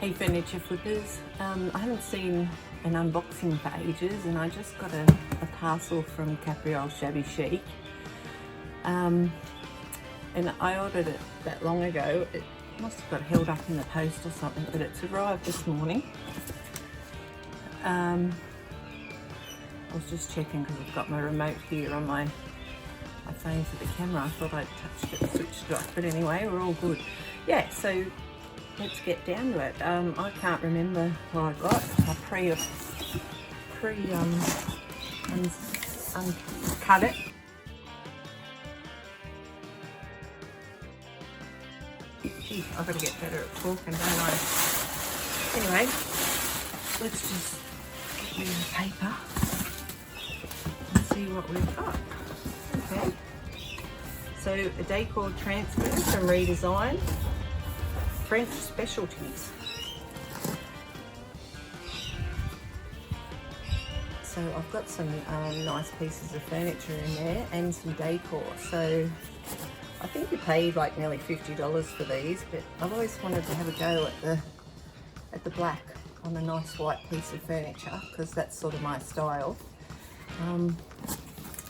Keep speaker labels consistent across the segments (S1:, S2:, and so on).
S1: Hey furniture flippers, I haven't seen an unboxing for ages, and I just got a parcel from Capriole Shabby Chic, and I ordered it that long ago. It must have got held up in the post or something, but it's arrived this morning. I was just checking because I've got my remote here on my phone for the camera. I thought I'd touched it, switched it off, but anyway, we're all good. Yeah, so let's get down to it. I can't remember what I got. I uncut it. Gee, I've got to get better at talking, don't I? Anyway, let's just get rid of the paper and see what we've got. Okay. So a Decor transfer from Redesign. French specialties. So I've got some nice pieces of furniture in there and some decor. So I think you paid like nearly $50 for these, but I've always wanted to have a go at the black on a nice white piece of furniture because that's sort of my style.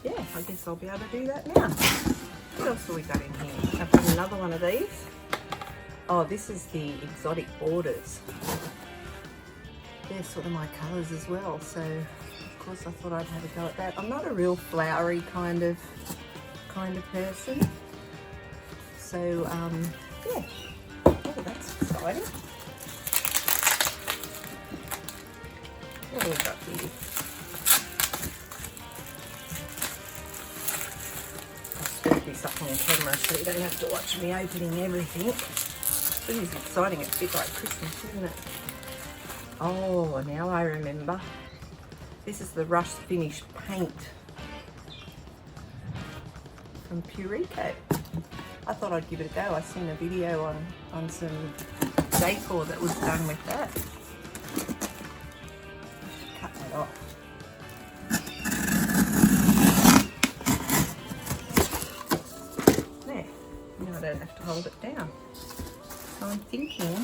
S1: Yeah, I guess I'll be able to do that now. What else have we got in here? I've got another one of these. Oh, this is the exotic borders. They're sort of my colours as well, so of course I thought I'd have a go at that. I'm not a real flowery kind of person, so yeah. Oh, that's exciting. What have we got here? I'll scoop this up on camera so you don't have to watch me opening everything. This is exciting. It's a bit like Christmas, isn't it? Oh, now I remember. This is the Rush Finish paint from Crikey. I thought I'd give it a go. I seen a video on some decor that was done with that. I should cut that off. There. Now I don't have to hold it down. So I'm thinking,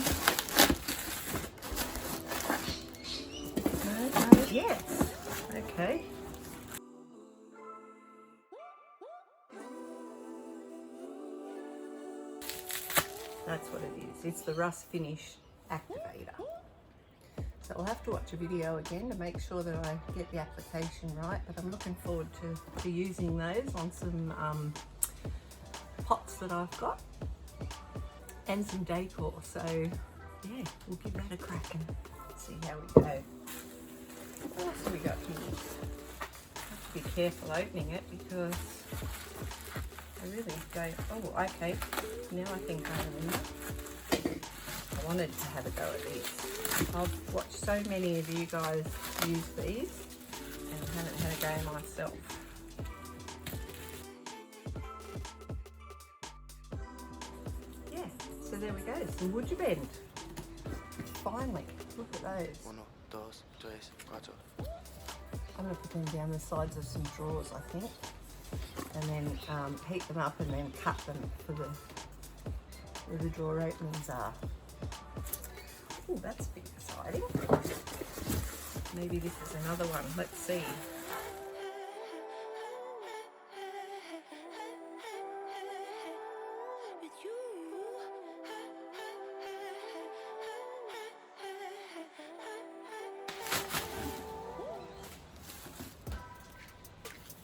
S1: yes, okay. That's what it is. It's the Rust Finish Activator. So I'll have to watch a video again to make sure that I get the application right, but I'm looking forward to using those on some pots that I've got. And some decor, so yeah, we'll give that a crack and see how we go. What else have we got here? I have to be careful opening it because I really don't. Oh, okay. Now I think I remember. I wanted to have a go at these. I've watched so many of you guys use these and haven't had a go myself. So there we go, some wood bend. Finally, look at those.
S2: 1, 2, 3, 4.
S1: I'm going to put them down the sides of some drawers, I think, and then heat them up and then cut them for where the drawer openings are. Oh, that's a bit exciting. Maybe this is another one. Let's see.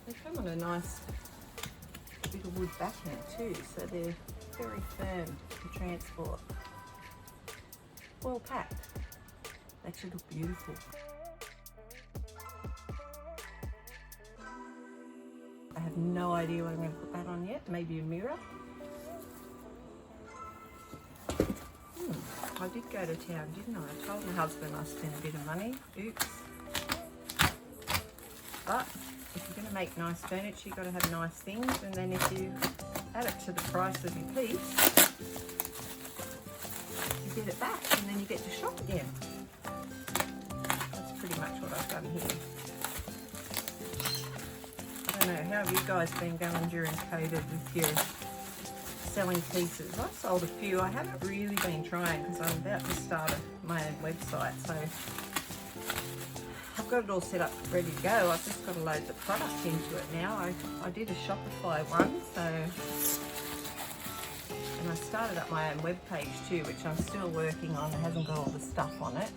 S1: They come on a nice bit of wood backing too, so they're very firm to transport. Well packed. That should look beautiful. I have no idea what I'm going to put that on yet. Maybe a mirror. I did go to town, didn't I? I told my husband I spent a bit of money. Oops. But if you're going to make nice furniture, you've got to have nice things, and then if you add it to the price of your piece, you get it back, and then you get to shop again. That's pretty much what I've done here. I don't know, how have you guys been going during COVID with your selling pieces. I've sold a few. I haven't really been trying because I'm about to start my own website, so I've got it all set up ready to go. I've just got to load the product into it now. I did a Shopify one, and I started up my own web page too, which I'm still working on. It hasn't got all the stuff on it,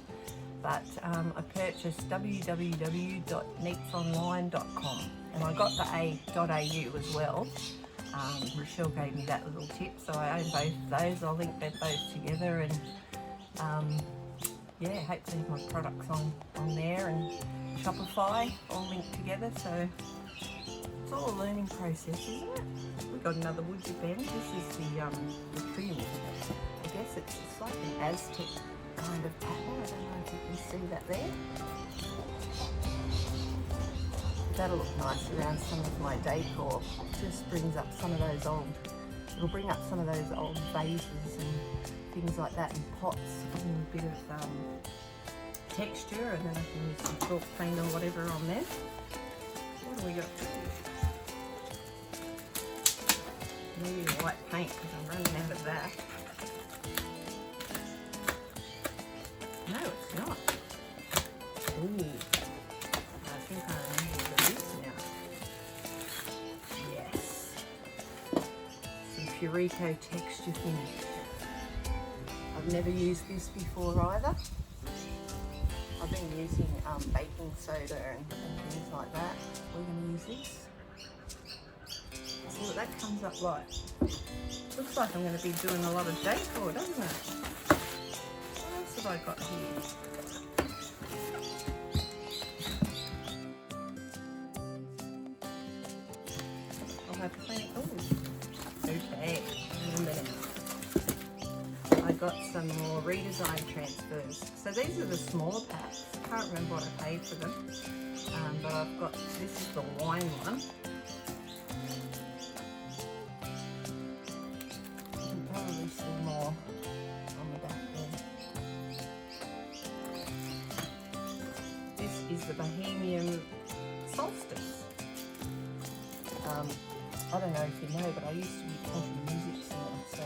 S1: but I purchased www.neetsonline.com, and I got the .au as well. Rochelle gave me that little tip, so I own both of those. I'll link them both together, and yeah, hopefully my products on there, and Shopify all linked together. So it's all a learning process, isn't it? We've got another wood bend. This is the trim. I guess it's like an Aztec kind of pattern. I don't know if you can see that there. That'll look nice around some of my decor. Just brings up some of those old, it'll bring up some of those old vases and things like that, and pots, and a bit of texture, and then I can use some chalk paint or whatever on there. What do we got? Maybe a white paint because I'm running out of that. No, it's not. Ooh. I think I remember what it is now. Yes. Some Purico texture finish. I've never used this before either. I've been using baking soda and things like that. We're going to use this. See what that comes up like. Looks like I'm going to be doing a lot of decor, doesn't it? What else have I got here? I'll have plenty. Oh, okay. In a minute. I got some more redesign transfers. So these are the smaller packs. I can't remember what I paid for them. But I've got, this is the wine one. You can probably see more on the back there. This is the Bohemian Solstice. I don't know if you know, but I used to be a country music singer, so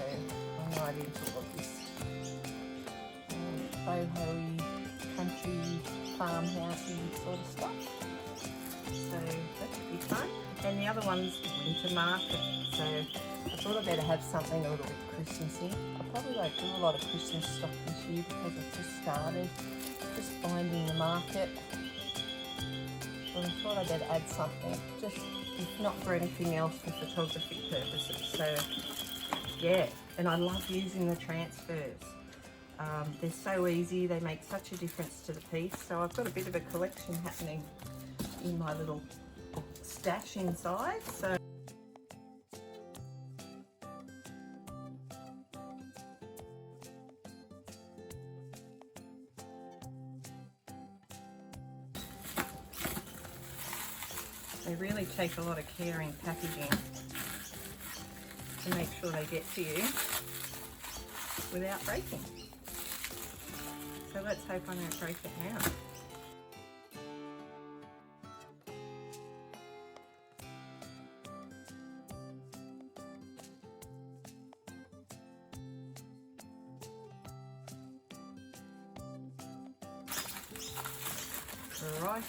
S1: I'm right into all of this boho-y, country, farmhousey sort of stuff. So that should be fun. And the other one's winter market, so I thought I'd better have something a little bit Christmassy. I probably won't do a lot of Christmas stuff this year because I've just started, just finding the market. But I thought I'd better add something, just if not for anything else, for photography purposes. So yeah, and I love using the transfers. They're so easy, they make such a difference to the piece. So I've got a bit of a collection happening in my little stash inside. So they really take a lot of care in packaging to make sure they get to you without breaking. So let's hope I don't break it now. Right.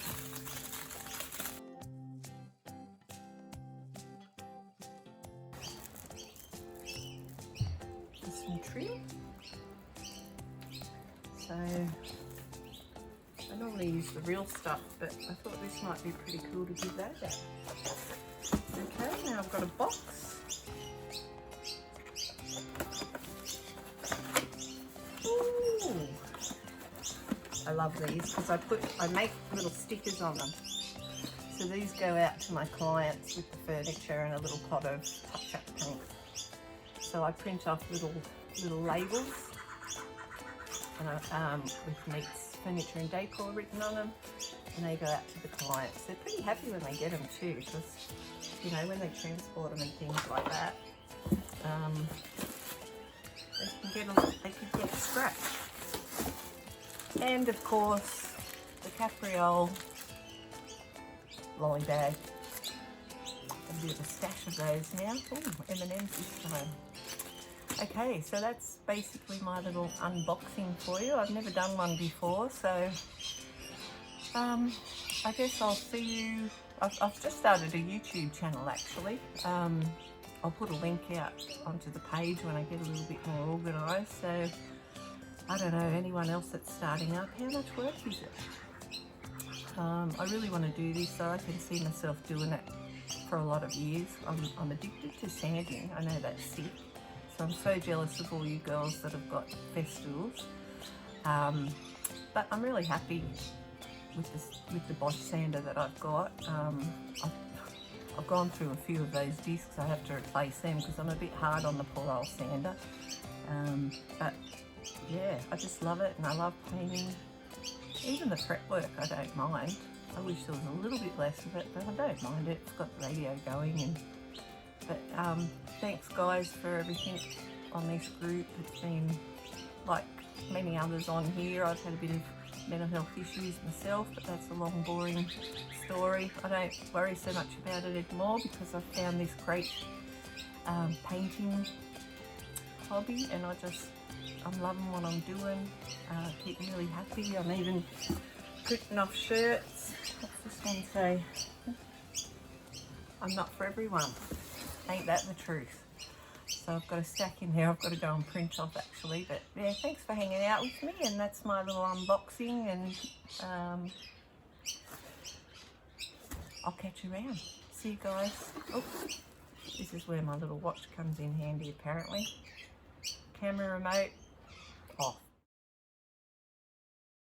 S1: Some trim. So I normally use the real stuff, but I thought this might be pretty cool to give that out. Okay, now I've got a box. Ooh. I love these because I make little stickers on them. So these go out to my clients with the furniture and a little pot of touch-up paint. So I print off little labels and with Neets furniture and decor written on them, and they go out to the clients. They're pretty happy when they get them too, because you know when they transport them and things like that, they can get scratched. And of course the Capriole lolly bag. A bit of a stash of those now. Oh, M&M's this time. Okay, so that's basically my little unboxing for you. I've never done one before, so I guess I'll see you. I've just started a YouTube channel actually. I'll put a link out onto the page when I get a little bit more organised. So I don't know, anyone else that's starting up, how much work is it? I really want to do this so I can see myself doing it for a lot of years. I'm addicted to sanding, I know that's sick. So I'm so jealous of all you girls that have got festivals. But I'm really happy with the Bosch sander that I've got. I've gone through a few of those discs. I have to replace them because I'm a bit hard on the poor old sander. But yeah, I just love it, and I love painting. Even the prep work I don't mind. I wish there was a little bit less of it, but I don't mind it. It's got the radio going. But thanks guys for everything on this group. It's been like many others on here. I've had a bit of mental health issues myself, but that's a long boring story. I don't worry so much about it anymore because I've found this great painting hobby, and I'm loving what I'm doing. Keep me really happy. I'm even printing off shirts. What's this one say? I'm not for everyone. Ain't that the truth? So I've got a stack in there I've got to go and print off actually. But yeah, thanks for hanging out with me, and that's my little unboxing, and I'll catch you around. See you guys. Oops. This is where my little watch comes in handy apparently. Camera remote off.